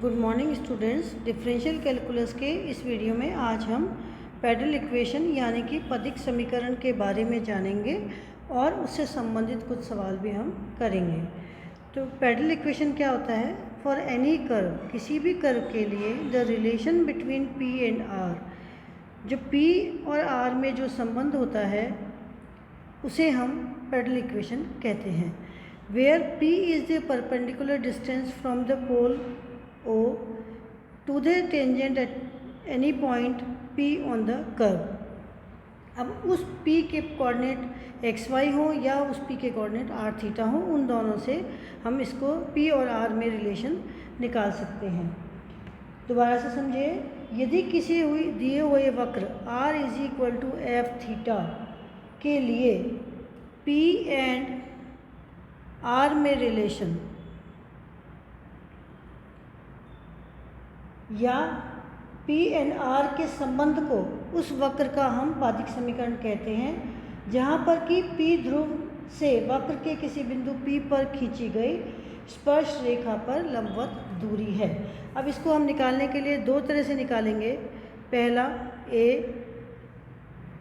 Good morning students. Differential calculus के इस video में आज हम पैडल इक्वेशन यानी कि पदिक समीकरण के बारे में जानेंगे और उससे संबंधित कुछ सवाल भी हम करेंगे। तो पैडल इक्वेशन क्या होता है? फॉर एनी कर्व, किसी भी कर्व के लिए the relation between p and r, जो पी और आर में जो संबंध होता है उसे हम पैडल इक्वेशन कहते हैं। Where p is the perpendicular distance from the pole O to the tangent at any point P on the curve। अब उस P के कोऑर्डिनेट XY हो या उस P के कोऑर्डिनेट R थीटा हो, उन दोनों से हम इसको P और R में रिलेशन निकाल सकते हैं। दोबारा से समझिए, यदि किसी दिए हुए वक्र R is equal to F theta के लिए P एंड R में रिलेशन या P एंड R के संबंध को, उस वक्र का हम पादिक समीकरण कहते हैं, जहाँ पर कि P ध्रुव से वक्र के किसी बिंदु P पर खींची गई स्पर्श रेखा पर लंबवत दूरी है। अब इसको हम निकालने के लिए दो तरह से निकालेंगे। पहला, A,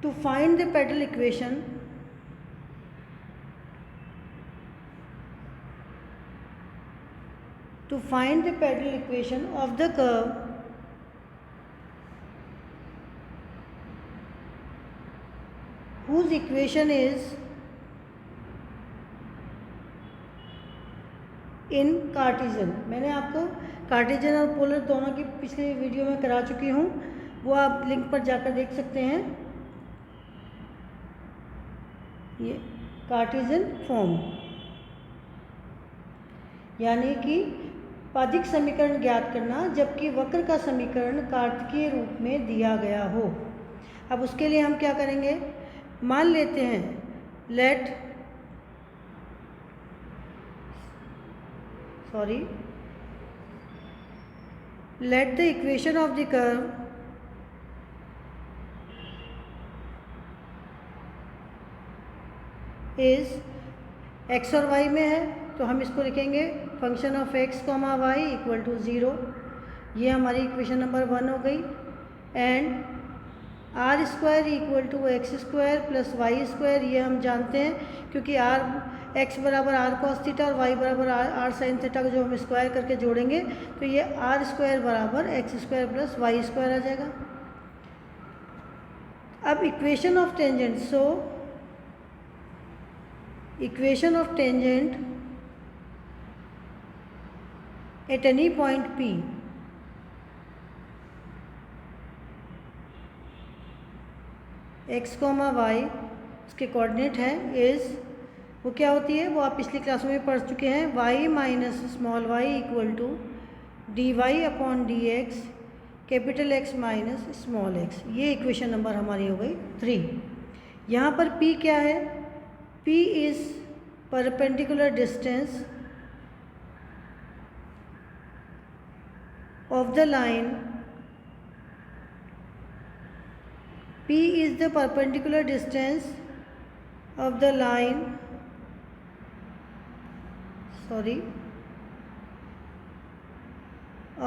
to find the pedal equation, to find the pedal equation of the curve whose equation is in Cartesian. मैंने आपको कार्टेशियन और पोलर दोनों की पिछले वीडियो में करा चुकी हूँ, वो आप लिंक पर जाकर देख सकते हैं। ये कार्टेशियन फॉर्म यानी कि पादिक समीकरण ज्ञात करना जबकि वक्र का समीकरण कार्तिकीय रूप में दिया गया हो। अब उसके लिए हम क्या करेंगे, मान लेते हैं let the equation of the curve is x और वाई में है, तो हम इसको लिखेंगे function of x comma y equal to 0। ये हमारी इक्वेशन नंबर 1 हो गई। And r square equal to x square plus y square, ये हम जानते हैं क्योंकि आर एक्स बराबर आर कॉस थीटा और वाई बराबर आर साइन थीटा को जो हम स्क्वायर करके जोड़ेंगे तो ये आर स्क्वायर बराबर x square plus y square आ जाएगा। अब equation of tangent, so equation of tangent at any point P x, y उसके कोऑर्डिनेट है इज़, वो क्या होती है वो आप पिछली क्लासों में पढ़ चुके हैं, y minus small y equal to d y upon d x capital X minus small x। ये इक्वेशन नंबर हमारी हो गई 3। यहाँ पर P क्या है? P is perpendicular distance of the line, P is the perpendicular distance of the line,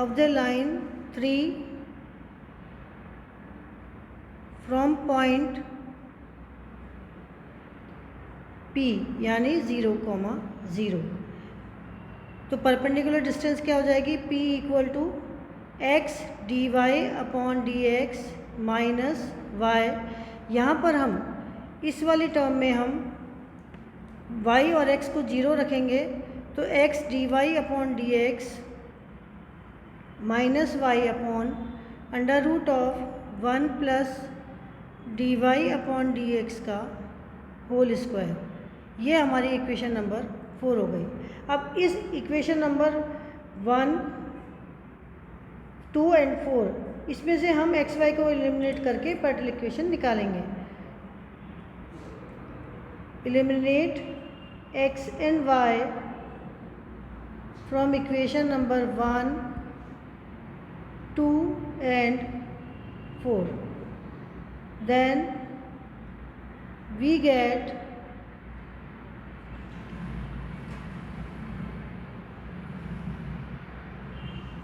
of the line 3 from point P यानी 0, 0। तो परपेंडिकुलर डिस्टेंस क्या हो जाएगी? P equal to x d y upon d x minus y. यहाँ पर हम इस वाली टर्म में हम y और x को 0 रखेंगे तो x d y upon d x minus y upon under root of 1 plus d y upon d x का होल स्क्वायर। ये हमारी इक्वेशन नंबर 4 हो गई। अब इस इक्वेशन नंबर 1, 2 एंड 4 इसमें से हम एक्स वाई को एलिमिनेट करके पैडल इक्वेशन निकालेंगे। Eliminate x and y from equation number 1, 2 and 4, then we get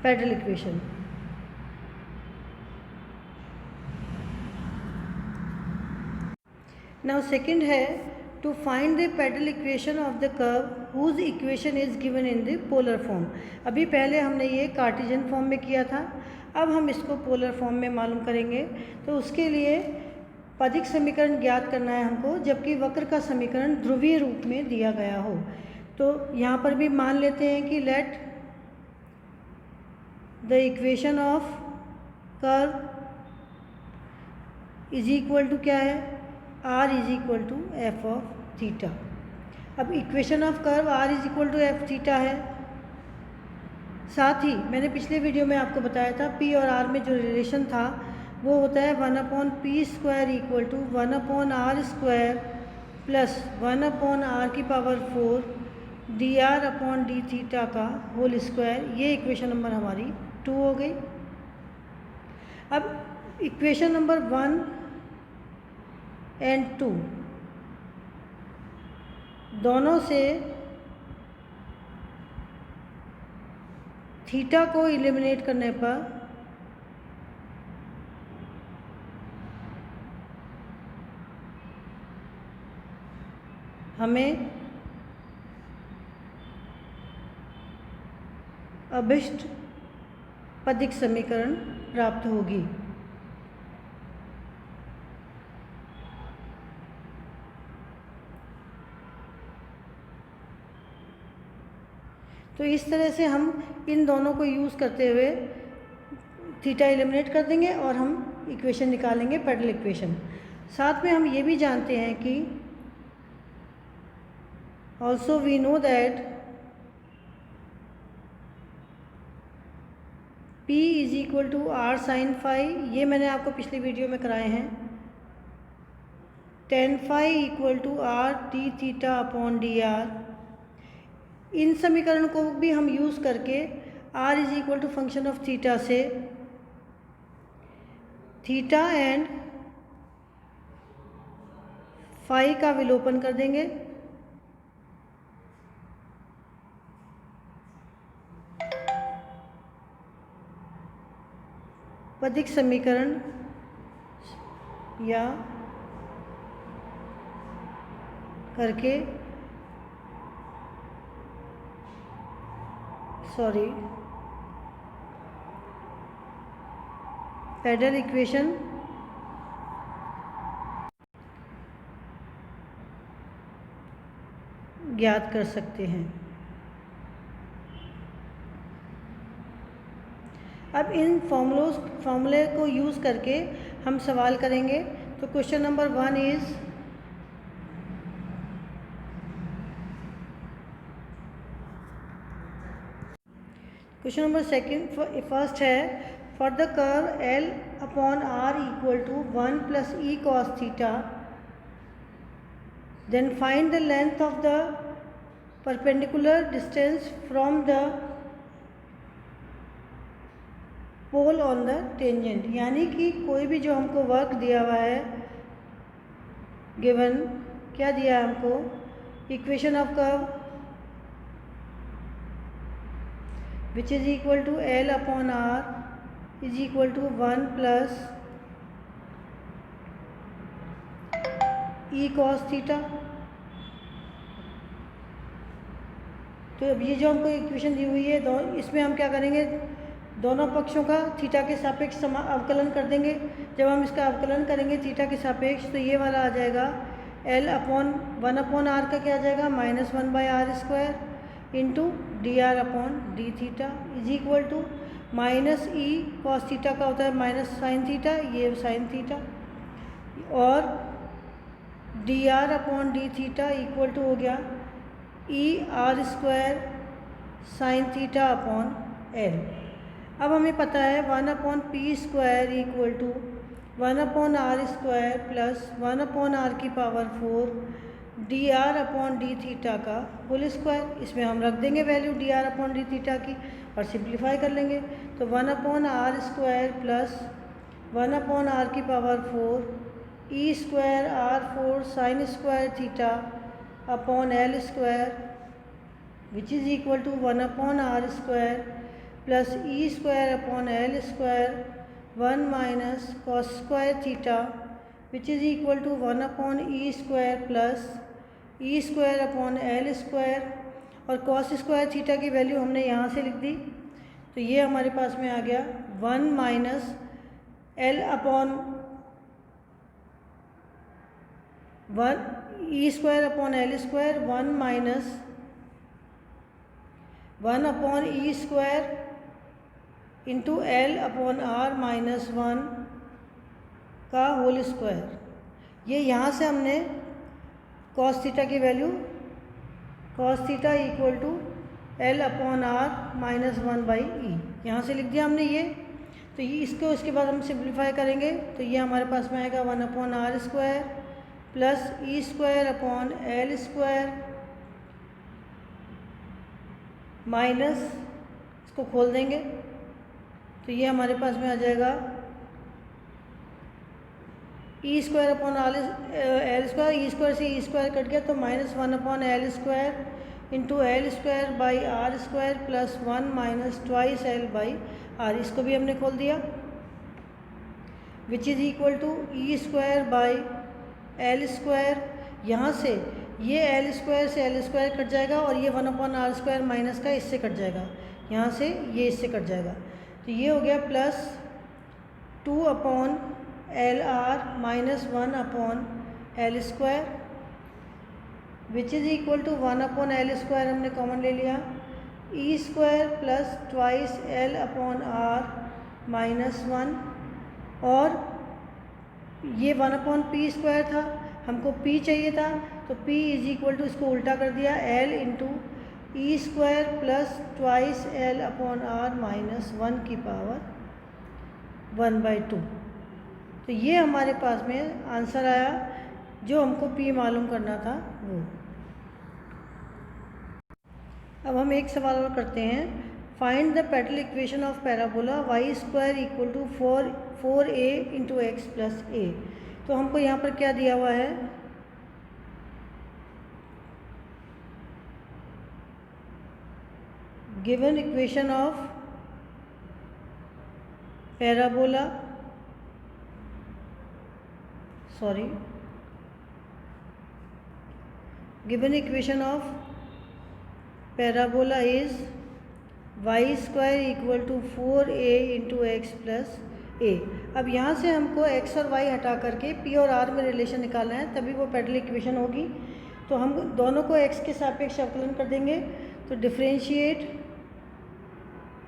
pedal equation. Now second है to find the pedal equation of the curve whose equation is given in the polar form. अभी पहले हमने ये Cartesian form में किया था, अब हम इसको पोलर फॉर्म में मालूम करेंगे। तो उसके लिए पदिक समीकरण ज्ञात करना है हमको, जबकि वक्र का समीकरण ध्रुवीय रूप में दिया गया हो। तो यहाँ पर भी मान लेते हैं कि let the equation of curve is equal to क्या है, r is equal to f of theta. अब equation of curve r is equal to f theta है। साथ ही मैंने पिछले वीडियो में आपको बताया था p और r में जो रिलेशन था वो होता है 1/p² equal to 1/r² plus 1/r⁴ dr/d theta का होल स्क्वायर। ये इक्वेशन नंबर हमारी 2 हो गई। अब इक्वेशन नंबर 1 एंड 2 दोनों से थीटा को एलिमिनेट करने पर हमें अभिष्ट पदिक समीकरण प्राप्त होगी। तो इस तरह से हम इन दोनों को यूज़ करते हुए थीटा एलिमिनेट कर देंगे और हम इक्वेशन निकालेंगे, पैडल इक्वेशन। साथ में हम ये भी जानते हैं कि also we know that P is equal to r sin phi, ये मैंने आपको पिछली वीडियो में कराए हैं। tan phi equal to r d theta upon dr। इन समीकरण को भी हम यूज़ करके r is equal to function of theta से थीटा एंड फाई का विलोपन कर देंगे। पदिक समीकरण या करके पैडल इक्वेशन ज्ञात कर सकते हैं। अब इन फॉर्मूले को यूज़ करके हम सवाल करेंगे। तो question number 1 is question number first है for the curve L upon R equal to 1 plus e cos theta then find the length of the perpendicular distance from the pole on the tangent. यानी कि कोई भी जो हमको work दिया हुआ है, गिवन क्या दिया है हमको, equation of curve which is equal to L upon R is equal to 1 plus e cos theta. तो अब ये जो हमको इक्वेशन दी हुई है, इसमें हम क्या करेंगे, दोनों पक्षों का थीटा के सापेक्ष अवकलन कर देंगे। जब हम इसका अवकलन करेंगे थीटा के सापेक्ष, तो ये वाला आ जाएगा L अपॉन 1/r का क्या आ जाएगा, -1/r² into dr upon d theta is equal to minus e cos theta का होता है माइनस साइन थीटा, ये साइन थीटा, और dr upon d theta equal to हो गया e r² sine theta upon l। अब हमें पता है 1/p² equal to 1/r² plus 1/r⁴ dr upon d theta का होल स्क्वायर। इसमें हम रख देंगे value dr upon d theta की और सिंप्लीफाई कर लेंगे। तो 1/r² plus 1/r⁴ e²r4 sine square theta upon l² which is equal to 1/r² plus e square upon L square 1 minus cos square theta which is equal to 1 upon e square plus e square upon L square, और cos square theta की value हमने यहाँ से लिख दी, तो ये हमारे पास में आ गया 1 minus L upon 1 e square upon L square 1 minus 1 upon e square into L upon r minus 1 का होल स्क्वायर। ये यहाँ से हमने कॉस थीटा की value cos theta equal to L upon r minus 1 by e यहाँ से लिख दिया हमने ये। तो ये इसको इसके बाद हम सिंप्लीफाई करेंगे तो ये हमारे पास में आएगा 1 upon r square plus e square upon L square minus, इसको खोल देंगे तो ये हमारे पास में आ जाएगा e square upon L square, e square से ई स्क्वायर कट गया तो minus 1 upon L square into l square by r square plus 1 minus twice l by r, इसको भी हमने खोल दिया, which is equal to e square by l square. यहाँ से ये एल स्क्वायर से एल स्क्वायर कट जाएगा और ये 1 अपॉन आर स्क्वायर माइनस का इससे कट जाएगा, यहाँ से ये इससे कट जाएगा, तो ये हो गया plus 2 upon L r minus 1 upon L square which is equal to 1 upon L square हमने कॉमन ले लिया, e square plus twice L upon r minus 1, और ये 1 अपॉन पी स्क्वायर था, हमको p चाहिए था तो p इज इक्वल टू इसको उल्टा कर दिया l into e square plus twice L upon r minus 1 की पावर 1/2। तो ये हमारे पास में आंसर आया जो हमको p मालूम करना था वो। अब हम एक सवाल और करते हैं, find the pedal equation of parabola y square equal to 4a into x plus a. तो हमको यहाँ पर क्या दिया हुआ है, given equation of parabola given equation of parabola is y square equal to 4a into x plus a. अब यहाँ से हमको x और y हटा करके p और r में रिलेशन निकालना है, तभी वो पेडल इक्वेशन होगी। तो हम दोनों को x के सापेक्ष अवकलन कर देंगे, तो differentiate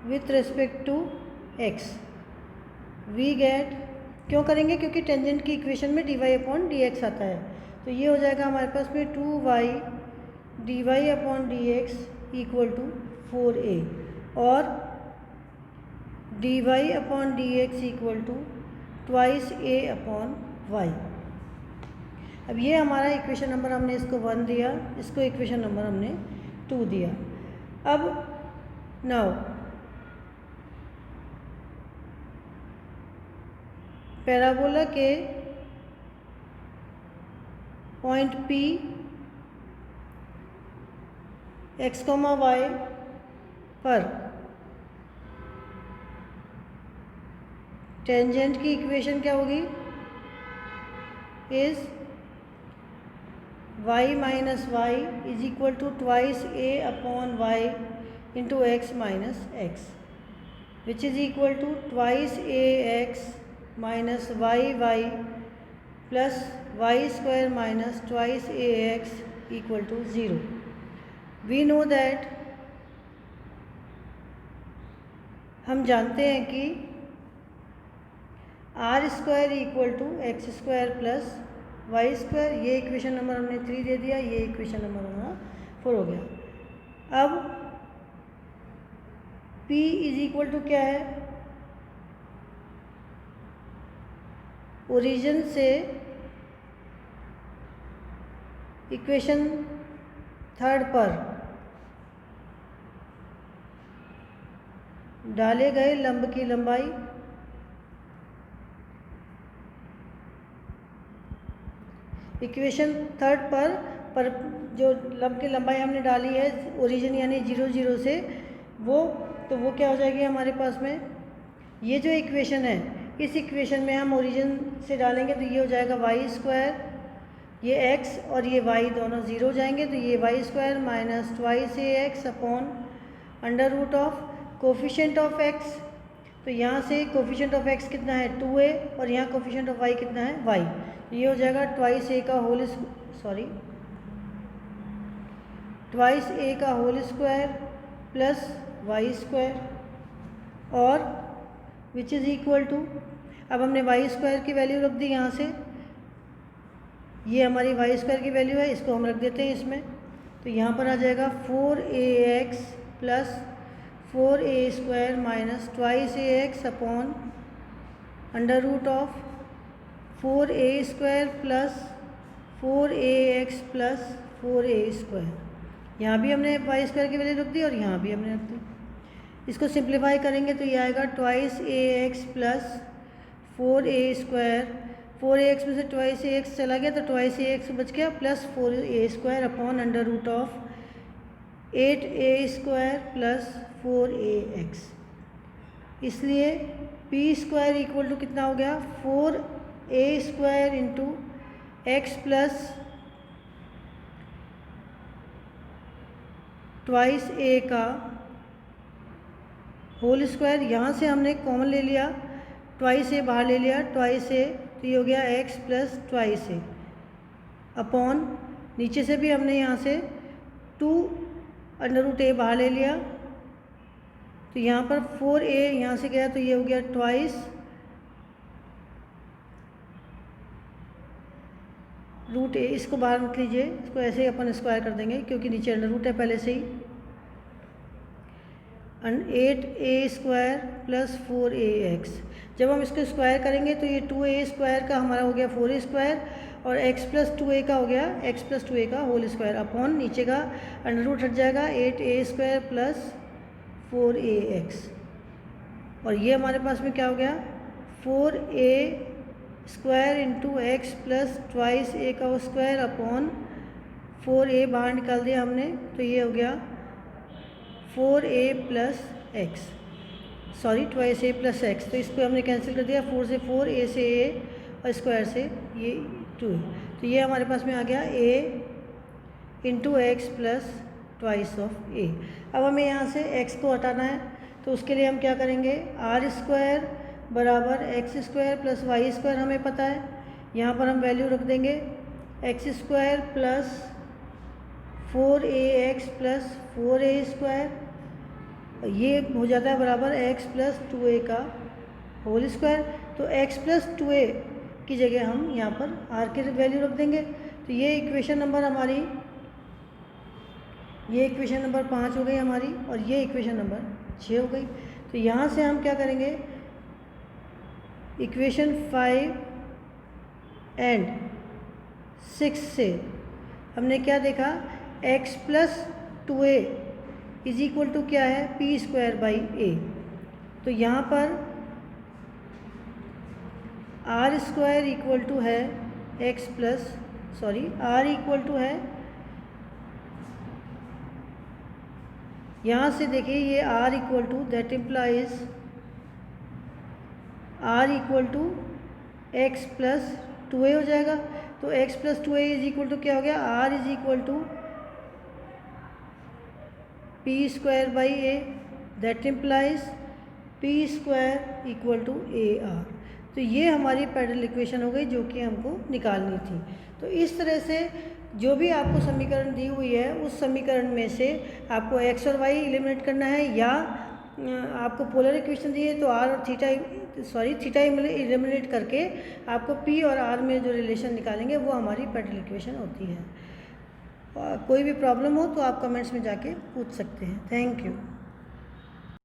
with respect to x we get, क्यों करेंगे क्योंकि टेंजेंट की इक्वेशन में dy अपॉन dx आता है, तो ये हो जाएगा हमारे पास में 2y dy upon dx equal to 4a और dy upon dx equal to twice a upon y। अब ये हमारा इक्वेशन नंबर हमने इसको 1 दिया, इसको इक्वेशन नंबर हमने 2 दिया। अब नाउ पैराबोला के पॉइंट P x, y पर टेंजेंट की इक्वेशन क्या होगी, is y minus y is equal to twice a upon y into x minus x which is equal to twice a x minus y plus y square minus twice a x equal to 0। We know that, हम जानते हैं कि r square equal to x square plus y square, ये equation number हमने 3 दे दिया, ये equation number हमारा 4 हो गया। अब P इज इक्वल टू क्या है, ओरिजिन से इक्वेशन 3 पर डाले गए लंब की लंबाई इक्वेशन 3 पर जो लंब की लंबाई हमने डाली है ओरिजिन यानी 0 0 से, वो तो वो क्या हो जाएगी हमारे पास में, ये जो इक्वेशन है इस इक्वेशन में हम ओरिजिन से डालेंगे तो ये हो जाएगा वाई स्क्वायर, ये एक्स और ये वाई दोनों ज़ीरो हो जाएंगे, तो ये y square minus twice a x upon under root of coefficient of x. तो यहाँ से कोफिशिएंट ऑफ एक्स कितना है 2a और यहाँ कोफिशिएंट ऑफ वाई कितना है y। ये हो जाएगा ट्वाइस a का whole square plus y square और विच इज़ इक्वल टू, अब हमने वाई स्क्वायर की वैल्यू रख दी यहाँ से, ये हमारी वाई स्क्वायर की वैल्यू है, इसको हम रख देते हैं इसमें। तो यहाँ पर आ जाएगा 4ax plus 4a square minus twice a x upon under root of 4a square plus 4ax plus 4a square. यहाँ भी हमने वाई स्क्वायर की वैल्यू रख दी और यहाँ भी हमने रख दी। इसको सिंप्लीफाई करेंगे तो ये आएगा twice a x plus 4a square, 4ax में से ट्वाइस ए एक्स चला गया तो ट्वाइस ए एक्स बच गया plus 4a square upon under root of 8a square plus 4ax। इसलिए p स्क्वायर इक्वल टू कितना हो गया 4a square into x plus twice a का होल स्क्वायर। यहाँ से हमने कॉमन ले लिया, ट्वाइस a बाहर ले लिया, ट्वाइस a तो ये हो गया x plus twice a upon, नीचे से भी हमने यहाँ से 2 अंडर रूट a बाहर ले लिया, तो यहाँ पर 4a यहाँ से गया तो ये हो गया ट्वाइस रूट a। इसको बाहर मत लीजिए, इसको ऐसे ही अपन स्क्वायर कर देंगे क्योंकि नीचे अंडर रूट है पहले से ही। 8a स्क्वायर प्लस 4ax, जब हम इसको स्क्वायर करेंगे तो ये 2a स्क्वायर का हमारा हो गया 4a स्क्वायर और x प्लस 2a का हो गया x प्लस 2a का होल स्क्वायर अपॉन नीचे का अंडर रूट हट जाएगा 8a स्क्वायर प्लस 4ax और ये हमारे पास में क्या हो गया 4a square into x plus twice a का स्क्वायर अपॉन 4a बाहर निकाल दिया हमने तो ये हो गया 4a plus x, sorry twice a plus x, तो इसको हमने कैंसिल कर दिया, 4 से 4, a से a और स्क्वायर से ये 2, तो ये हमारे पास में आ गया a into x plus twice of a। अब हमें यहाँ से x को हटाना है तो उसके लिए हम क्या करेंगे, आर स्क्वायर बराबर x square plus y square हमें पता है, यहाँ पर हम वैल्यू रख देंगे x square plus 4ax plus 4a square, ये हो जाता है बराबर x प्लस 2a का होल स्क्वायर। तो x प्लस 2a की जगह हम यहाँ पर r की वैल्यू रख देंगे, तो ये इक्वेशन नंबर हमारी, ये इक्वेशन नंबर 5 हो गई हमारी और ये इक्वेशन नंबर 6 हो गई। तो यहाँ से हम क्या करेंगे, इक्वेशन 5 एंड 6 से हमने क्या देखा, x plus 2a is equal to क्या है p स्क्वायर बाई a। तो यहाँ पर r स्क्वायर इक्वल टू है x plus r equal to है, यहाँ से देखिए ये r equal to that implies r equal to x plus 2a हो जाएगा। तो x plus 2a is equal to क्या हो गया, r is equal to p square by a, that implies p square equal to AR। तो ये हमारी parallel equation हो गई जो कि हमको निकालनी थी। तो इस तरह से जो भी आपको समीकरण दी हुई है उस समीकरण में से आपको x और y एलिमिनेट करना है, या आपको पोलर इक्वेशन दी है तो r और थीटा एलिमिनेट करके आपको p और r में जो रिलेशन निकालेंगे वो हमारी पैरेलल इक्वेशन होती है। कोई भी प्रॉब्लम हो तो आप कमेंट्स में जाके पूछ सकते हैं। Thank you.